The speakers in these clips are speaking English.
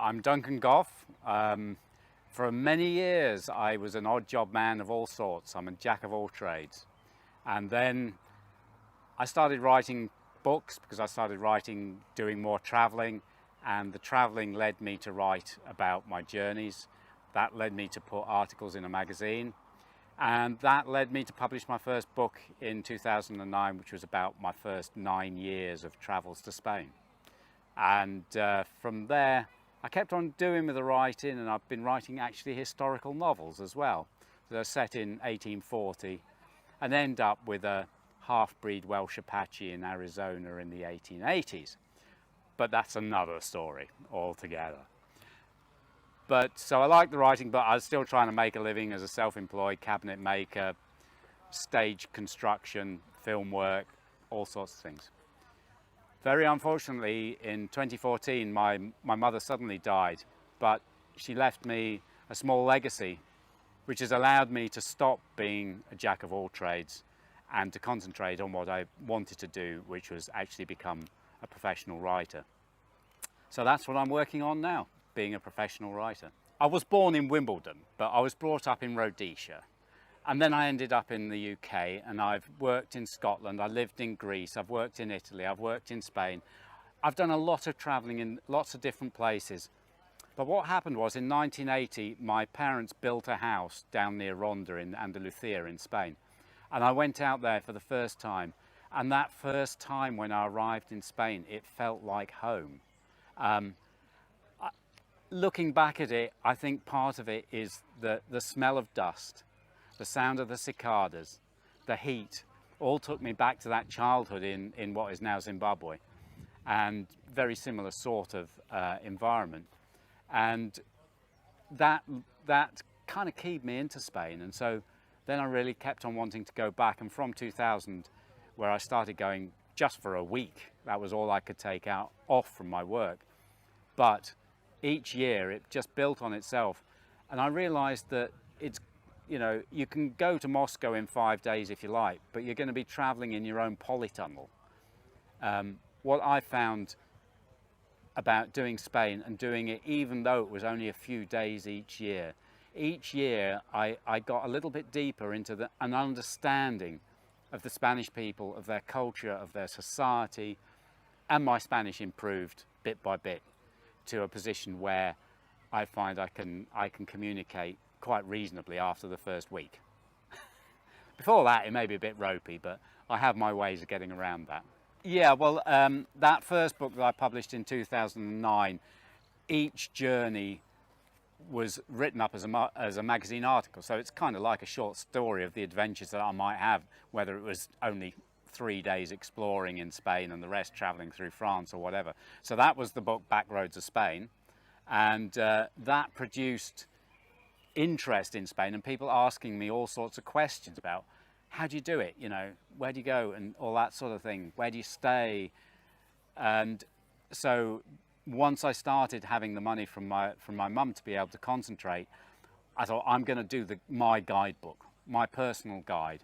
I'm Duncan Goff. For many years I was an odd job man of all sorts. I'm a jack of all trades. And then I started writing books because I started doing more traveling, and the traveling led me to write about my journeys. That led me to put articles in a magazine, and that led me to publish my first book in 2009, which was about my first 9 years of travels to Spain. And from there I kept on doing with the writing, and I've been writing actually historical novels as well. So they're set in 1840 and end up with a half-breed Welsh Apache in Arizona in the 1880s. But that's another story altogether. But so I like the writing, but I was still trying to make a living as a self-employed cabinet maker, stage construction, film work, all sorts of things. Very unfortunately, in 2014, my mother suddenly died, but she left me a small legacy, which has allowed me to stop being a jack of all trades and to concentrate on what I wanted to do, which was actually become a professional writer. So that's what I'm working on now, being a professional writer. I was born in Wimbledon, but I was brought up in Rhodesia. And then I ended up in the UK, and I've worked in Scotland, I lived in Greece, I've worked in Italy, I've worked in Spain. I've done a lot of travelling in lots of different places. But what happened was, in 1980, my parents built a house down near Ronda in Andalusia in Spain. And I went out there for the first time. And that first time when I arrived in Spain, it felt like home. Looking back at it, I think part of it is the smell of dust, the sound of the cicadas, the heat, all took me back to that childhood in what is now Zimbabwe, and very similar sort of environment. And that kind of keyed me into Spain. And so then I really kept on wanting to go back. And from 2000, where I started going just for a week, that was all I could take off from my work. But each year it just built on itself. And I realized that you can go to Moscow in 5 days if you like, but you're going to be traveling in your own polytunnel. What I found about doing Spain, and doing it even though it was only a few days each year I got a little bit deeper into an understanding of the Spanish people, of their culture, of their society, and my Spanish improved bit by bit to a position where I find I can communicate quite reasonably after the first week. Before that, it may be a bit ropey, but I have my ways of getting around that. Yeah, well, that first book that I published in 2009, each journey was written up as a magazine article. So it's kind of like a short story of the adventures that I might have, whether it was only 3 days exploring in Spain and the rest traveling through France or whatever. So that was the book Back Roads of Spain. And that produced interest in Spain, and people asking me all sorts of questions about how do you do it, where do you go, and all that sort of thing, where do you stay. And so once I started having the money from my mum to be able to concentrate, I thought, I'm going to do my guidebook, my personal guide,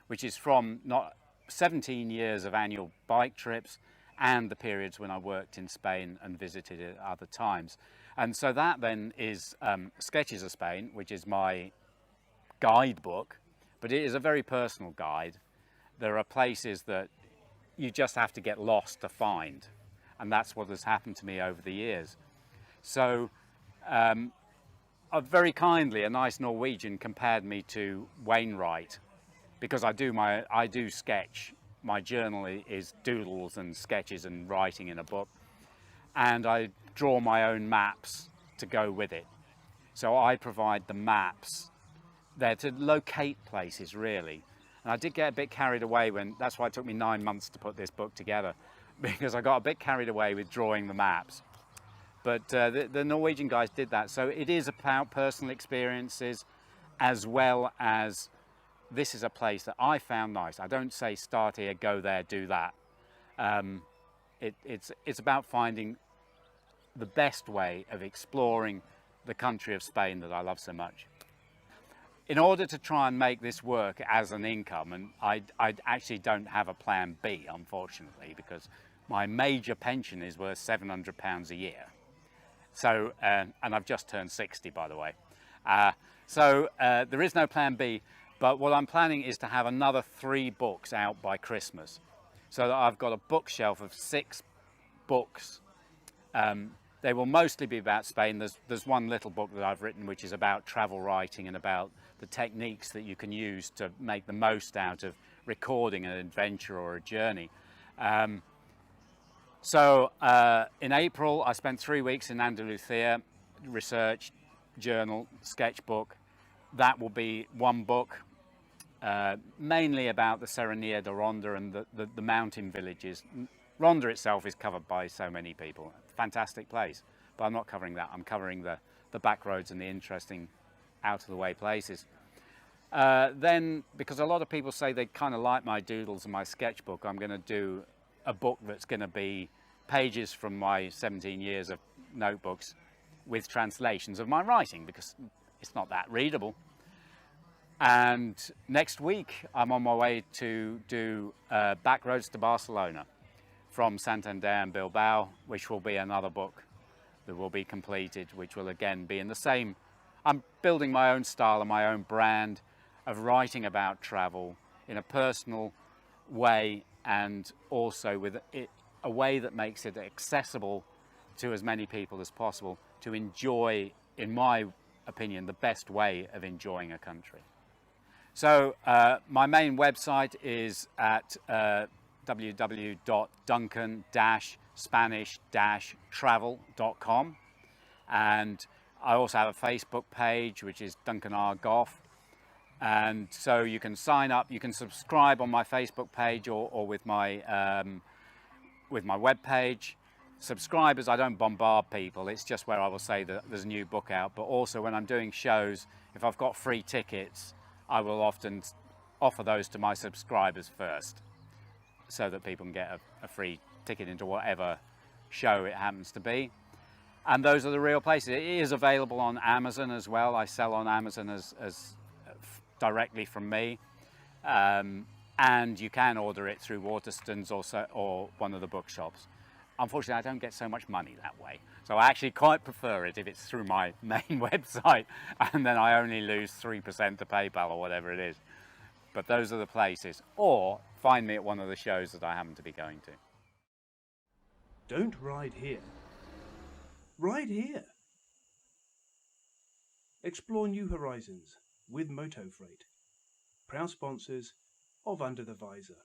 which is from 17 years of annual bike trips and the periods when I worked in Spain and visited it other times. And so that then is Sketches of Spain, which is my guidebook, but it is a very personal guide. There are places that you just have to get lost to find, and that's what has happened to me over the years. So very kindly, a nice Norwegian compared me to Wainwright, because I do sketch. My journal is doodles and sketches and writing in a book, and I draw my own maps to go with it. So I provide the maps. They're to locate places, really. And I did get a bit carried away that's why it took me 9 months to put this book together, because I got a bit carried away with drawing the maps. But the Norwegian guys did that. So it is about personal experiences, as well as this is a place that I found nice. I don't say start here, go there, do that. It's about finding the best way of exploring the country of Spain that I love so much. In order to try and make this work as an income, and I actually don't have a plan B, unfortunately, because my major pension is worth £700 a year. So, and I've just turned 60, by the way. So there is no plan B, but what I'm planning is to have another 3 books out by Christmas. So that I've got a bookshelf of 6 books. They will mostly be about Spain. There's one little book that I've written which is about travel writing and about the techniques that you can use to make the most out of recording an adventure or a journey. So in April, I spent 3 weeks in Andalusia, research, journal, sketchbook. That will be 1 book, mainly about the Serranía de Ronda and the mountain villages. Ronda itself is covered by so many people. Fantastic place, but I'm not covering that. I'm covering the back roads and the interesting out-of-the-way places. Then, because a lot of people say they kind of like my doodles and my sketchbook, I'm going to do a book that's going to be pages from my 17 years of notebooks with translations of my writing, because it's not that readable. And next week I'm on my way to do Back Roads to Barcelona from Santander and Bilbao, which will be another book that will be completed, which will again be in the same. I'm building my own style and my own brand of writing about travel in a personal way, and also with a way that makes it accessible to as many people as possible to enjoy, in my opinion, the best way of enjoying a country. So my main website is at www.duncan-spanish-travel.com, and I also have a Facebook page which is Duncan R. Goff, and so you can sign up, you can subscribe on my Facebook page or with my web page. Subscribers, I don't bombard people, it's just where I will say that there's a new book out, but also when I'm doing shows, if I've got free tickets, I will often offer those to my subscribers first, so that people can get a free ticket into whatever show it happens to be. And those are the real places. It is available on Amazon as well. I sell on Amazon as directly from me. And you can order it through Waterstones or one of the bookshops. Unfortunately, I don't get so much money that way. So I actually quite prefer it if it's through my main website, and then I only lose 3% to PayPal or whatever it is. But those are the places. Or find me at one of the shows that I happen to be going to. Don't ride here. Ride here. Explore new horizons with Moto Freight, proud sponsors of Under the Visor.